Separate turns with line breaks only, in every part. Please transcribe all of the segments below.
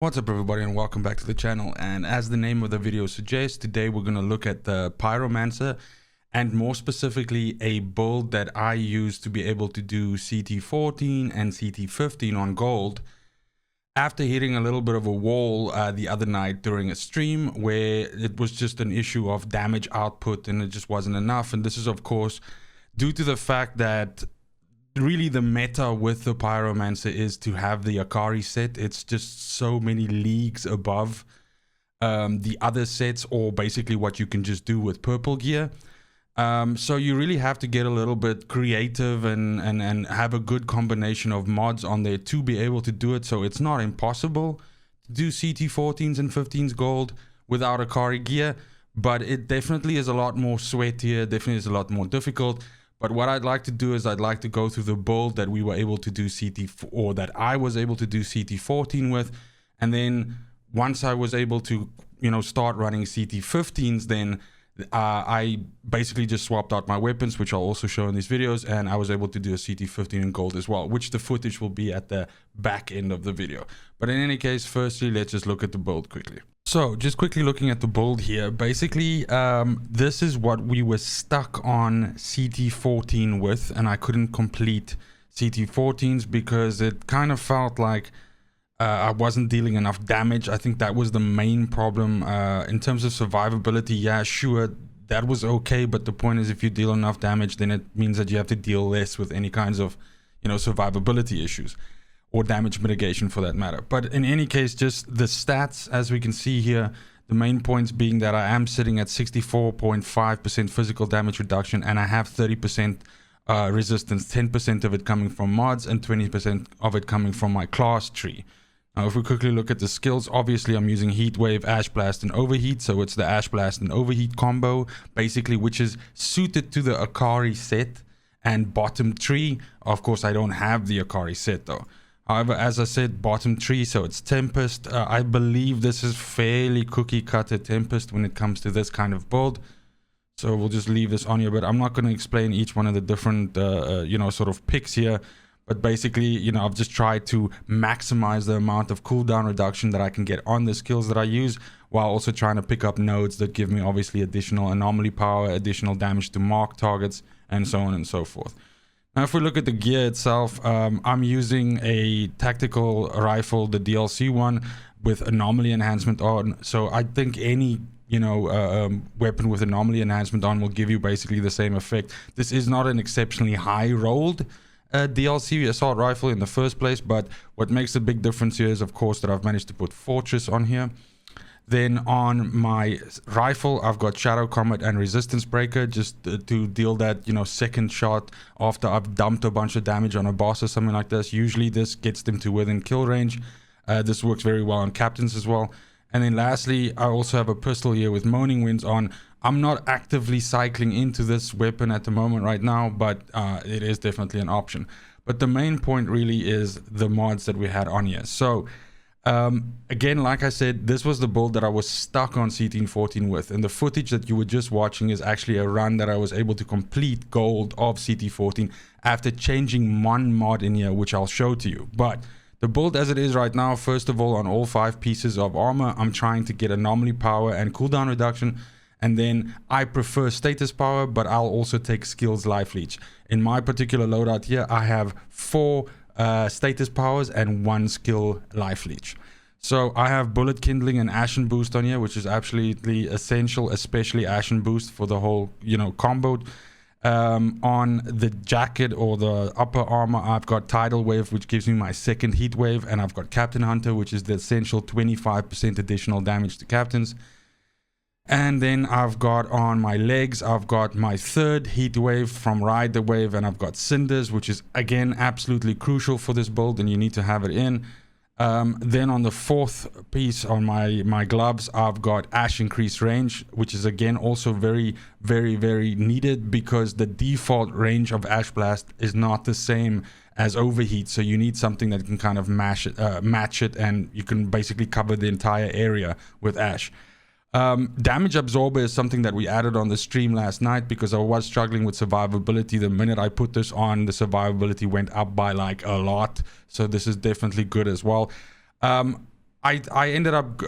What's up everybody and welcome back to the channel. And as the name of the video suggests, today we're going to look at the Pyromancer and more specifically a build that I use to be able to do CT14 and CT15 on gold after hitting a little bit of a wall the other night during a stream where it was just an issue of damage output and it just wasn't enough. And this is of course due to the fact that really the meta with the Pyromancer is to have the Acari set. It's just so many leagues above the other sets, or basically what you can just do with purple gear. So you really have to get a little bit creative and have a good combination of mods on there to be able to do it. So it's not impossible to do CT14s and 15s gold without Acari gear, but it definitely is a lot more sweatier, definitely is a lot more difficult. But what I'd like to do is I'd like to go through the build that we were able to do that I was able to do CT14 with. And then once I was able to, start running CT15s, then I basically just swapped out my weapons, which I'll also show in these videos. And I was able to do a CT15 in gold as well, which the footage will be at the back end of the video. But in any case, firstly, let's just look at the build quickly. So just quickly looking at the build here, basically this is what we were stuck on CT14 with, and I couldn't complete CT14s because it kind of felt like I wasn't dealing enough damage. I think that was the main problem. In terms of survivability, yeah, sure, that was okay, but the point is if you deal enough damage, then it means that you have to deal less with any kinds of, survivability issues, or damage mitigation for that matter. But in any case, just the stats, as we can see here, the main points being that I am sitting at 64.5% physical damage reduction, and I have 30% resistance, 10% of it coming from mods and 20% of it coming from my class tree. Now if we quickly look at the skills, obviously I'm using Heat Wave, Ash Blast and Overheat, so it's the Ash Blast and Overheat combo basically, which is suited to the Acari set and bottom tree. Of course I don't have the Acari set though. However, as I said, bottom tree, so it's Tempest. I believe this is fairly cookie cutter Tempest when it comes to this kind of build. So we'll just leave this on here, but I'm not going to explain each one of the different, sort of picks here. But basically, I've just tried to maximize the amount of cooldown reduction that I can get on the skills that I use, while also trying to pick up nodes that give me obviously additional anomaly power, additional damage to mark targets, and so on and so forth. Now, if we look at the gear itself, I'm using a tactical rifle, the DLC one, with anomaly enhancement on. So I think any, weapon with anomaly enhancement on will give you basically the same effect. This is not an exceptionally high rolled DLC assault rifle in the first place, but what makes a big difference here is, of course, that I've managed to put Fortress on here. Then on my rifle, I've got Shadow Comet and Resistance Breaker, just to deal that, second shot after I've dumped a bunch of damage on a boss or something like this. Usually this gets them to within kill range. This works very well on captains as well. And then lastly, I also have a pistol here with Moaning Winds on. I'm not actively cycling into this weapon at the moment right now, but it is definitely an option. But the main point really is the mods that we had on here. So again, like I said, this was the build that I was stuck on CT14 with, and the footage that you were just watching is actually a run that I was able to complete gold of CT14 after changing one mod in here, which I'll show to you. But the build as it is right now, first of all, on all 5 pieces of armor, I'm trying to get anomaly power and cooldown reduction, and then I prefer status power, but I'll also take skills life leech. In my particular loadout here, I have 4 status powers and 1 skill life leech. So I have bullet kindling and ashen boost on here, which is absolutely essential, especially ashen boost for the whole combo. On the jacket or the upper armor, I've got tidal wave, which gives me my second heat wave, and I've got captain hunter, which is the essential 25% additional damage to captains. And then I've got on my legs, I've got my third heat wave from Ride the Wave, and I've got cinders, which is again absolutely crucial for this build, and you need to have it in. Then on the 4th piece on my gloves, I've got Ash Increased Range, which is again also very, very, very needed, because the default range of Ash Blast is not the same as Overheat. So you need something that can kind of match it, and you can basically cover the entire area with Ash. Damage absorber is something that we added on the stream last night because I was struggling with survivability. The minute I put this on, the survivability went up by like a lot, so this is definitely good as well. I ended up,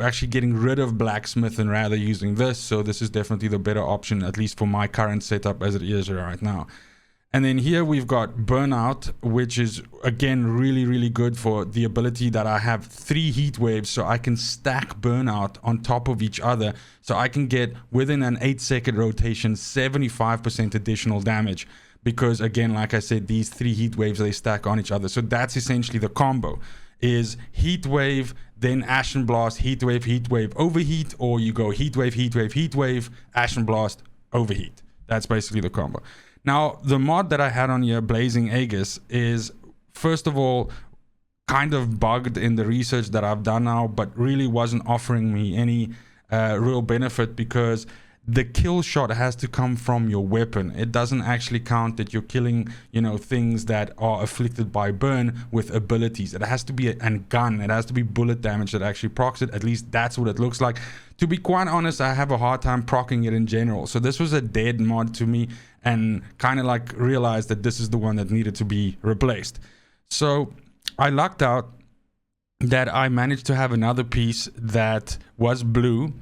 actually getting rid of blacksmith and rather using this. So this is definitely the better option, at least for my current setup as it is right now. And then here we've got burnout, which is again really, really good for the ability that I have 3 heat waves, so I can stack burnout on top of each other. So I can get within an 8-second rotation 75% additional damage, because again, like I said, these 3 heat waves, they stack on each other. So that's essentially the combo, is heat wave, then ashen blast, heat wave, overheat, or you go heat wave, ashen blast, overheat. That's basically the combo. Now, the mod that I had on here, Blazing Aegis, is first of all kind of bugged in the research that I've done now, but really wasn't offering me any real benefit, because the kill shot has to come from your weapon. It doesn't actually count that you're killing, things that are afflicted by burn with abilities. It has to be a gun. It has to be bullet damage that actually procs it. At least that's what it looks like. To be quite honest, I have a hard time proccing it in general. So this was a dead mod to me, and kind of like realized that this is the one that needed to be replaced. So I lucked out that I managed to have another piece that was blue,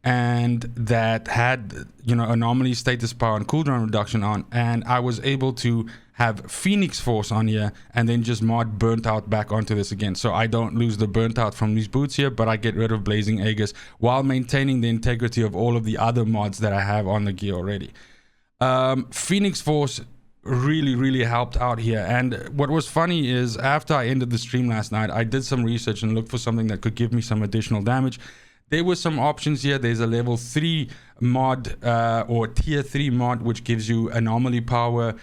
and that had anomaly, status power, and cooldown reduction on, and I was able to have Phoenix Force on here and then just mod burnt out back onto this again, so I don't lose the burnt out from these boots here, but I get rid of Blazing Aegis while maintaining the integrity of all of the other mods that I have on the gear already. Phoenix Force really helped out here. And what was funny is, after I ended the stream last night, I did some research and looked for something that could give me some additional damage. There were some options here. There's a level 3 mod, or tier 3 mod, which gives you anomaly power,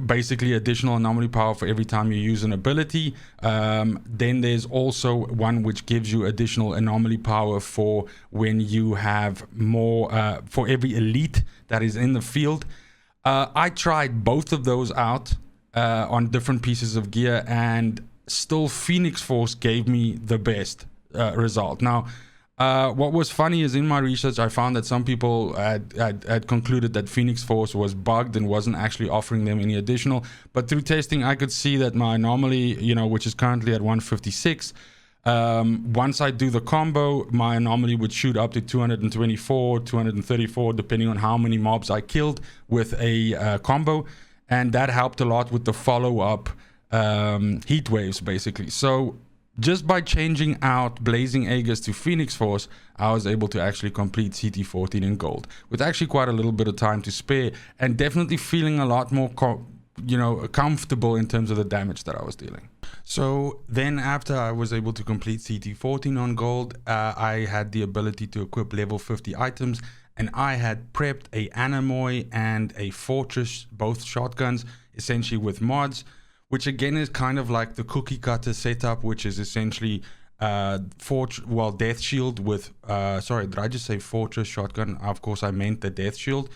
basically additional anomaly power for every time you use an ability. Then there's also one which gives you additional anomaly power for when you have more, for every elite that is in the field. I tried both of those out on different pieces of gear, and still Phoenix Force gave me the best result. Now, what was funny is, in my research, I found that some people had concluded that Phoenix Force was bugged and wasn't actually offering them any additional. But through testing, I could see that my anomaly, which is currently at 156, once I do the combo, my anomaly would shoot up to 224, 234, depending on how many mobs I killed with a combo. And that helped a lot with the follow-up heat waves, basically. So just by changing out Blazing Aegis to Phoenix Force, I was able to actually complete CT14 in gold with actually quite a little bit of time to spare, and definitely feeling a lot more comfortable in terms of the damage that I was dealing. So then, after I was able to complete CT14 on gold, I had the ability to equip level 50 items, and I had prepped a Anemoy and a Fortress, both shotguns, essentially with mods, which again is kind of like the cookie cutter setup, which is essentially Death Shield with, sorry, did I just say Fortress shotgun? Of course, I meant the Death Shield.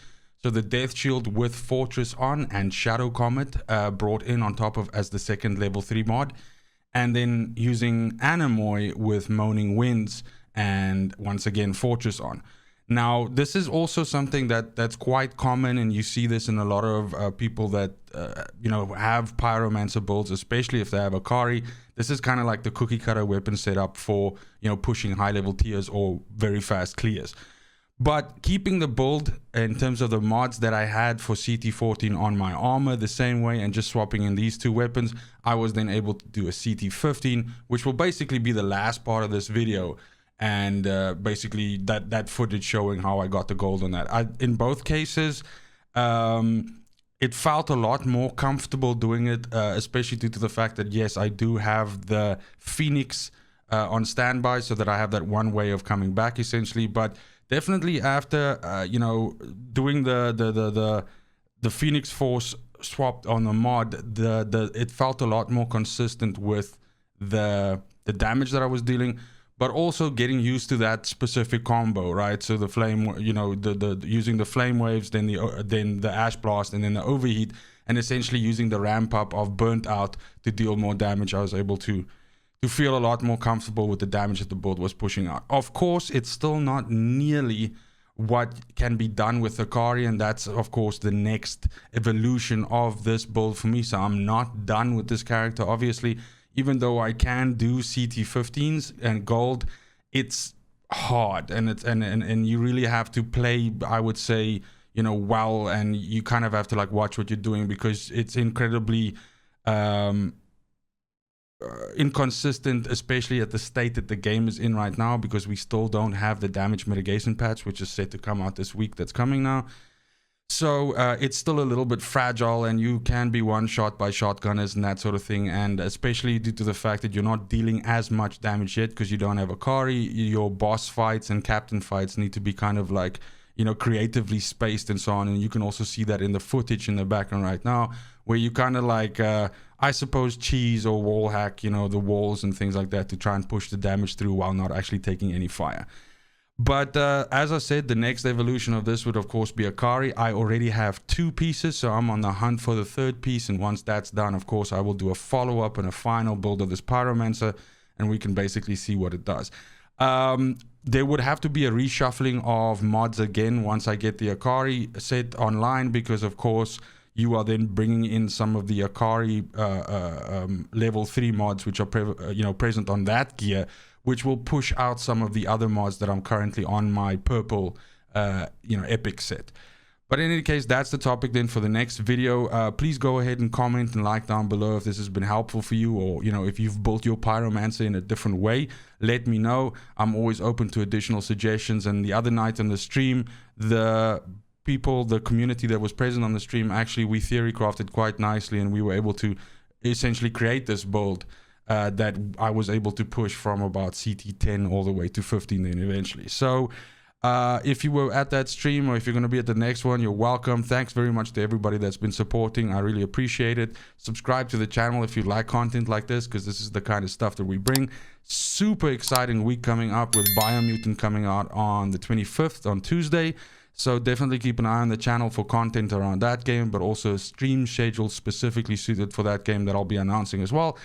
So the Death Shield with Fortress on, and Shadow Comet brought in on top of as the second level 3 mod. And then using Anemoy with Moaning Winds and once again Fortress on. Now, this is also something that's quite common, and you see this in a lot of people that have Pyromancer builds, especially if they have Acari. This is kind of like the cookie cutter weapon setup for pushing high level tiers or very fast clears. But keeping the build in terms of the mods that I had for CT14 on my armor the same way, and just swapping in these two weapons, I was then able to do a CT15, which will basically be the last part of this video. And basically that footage showing how I got the gold on that. In both cases, it felt a lot more comfortable doing it, especially due to the fact that, yes, I do have the Phoenix on standby, so that I have that one way of coming back essentially. But definitely after doing the Phoenix Force swapped on the mod, it felt a lot more consistent with the damage that I was dealing, but also getting used to that specific combo, right? So the flame, the using the flame waves, then the ash blast, and then the overheat, and essentially using the ramp up of burnt out to deal more damage. I was able to feel a lot more comfortable with the damage that the build was pushing out. Of course, it's still not nearly what can be done with Acari, and that's of course the next evolution of this build for me. So I'm not done with this character, obviously. even though I can do CT15s and gold, it's hard, and you really have to play, I would say, you know, well, and you kind of have to like watch what you're doing, because it's incredibly inconsistent, especially at the state that the game is in right now, because we still don't have the damage mitigation patch, which is set to come out this week, that's coming now. So it's still a little bit fragile, and you can be one shot by shotgunners and that sort of thing, and especially due to the fact that you're not dealing as much damage yet because you don't have Acari. Your boss fights and captain fights need to be kind of like, you know, creatively spaced and so on, and you can also see that in the footage in the background right now, where you kind of like I suppose cheese or wall hack, you know, the walls and things like that to try and push the damage through while not actually taking any fire. But as I said, the next evolution of this would of course be Acari. I already have 2 pieces, so I'm on the hunt for the 3rd piece, and once that's done, of course, I will do a follow-up and a final build of this Pyromancer, and we can basically see what it does. There would have to be a reshuffling of mods again once I get the Acari set online, because of course you are then bringing in some of the Acari level 3 mods, which are present on that gear, which will push out some of the other mods that I'm currently on my purple epic set. But in any case, that's the topic then for the next video. Please go ahead and comment and like down below if this has been helpful for you, or if you've built your Pyromancer in a different way. Let me know. I'm always open to additional suggestions. And the other night on the stream, the community that was present on the stream, actually we theory crafted quite nicely, and we were able to essentially create this build that I was able to push from about CT10 all the way to 15 then eventually. So if you were at that stream, or if you're going to be at the next one, you're welcome. Thanks very much to everybody that's been supporting. I really appreciate it. Subscribe to the channel if you like content like this, because this is the kind of stuff that we bring. Super exciting week coming up with Biomutant coming out on the 25th on Tuesday. So definitely keep an eye on the channel for content around that game, but also a stream schedule specifically suited for that game that I'll be announcing as well.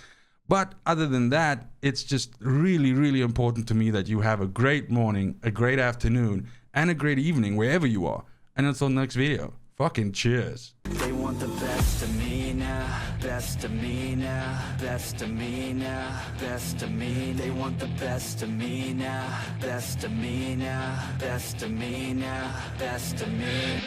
But other than that, it's just really, really important to me that you have a great morning, a great afternoon, and a great evening wherever you are. And until next video, fucking cheers.
They want the best of me now, best of me now, best of me now, best of me. They want the best of me now, best of me now, best of me now, best of me.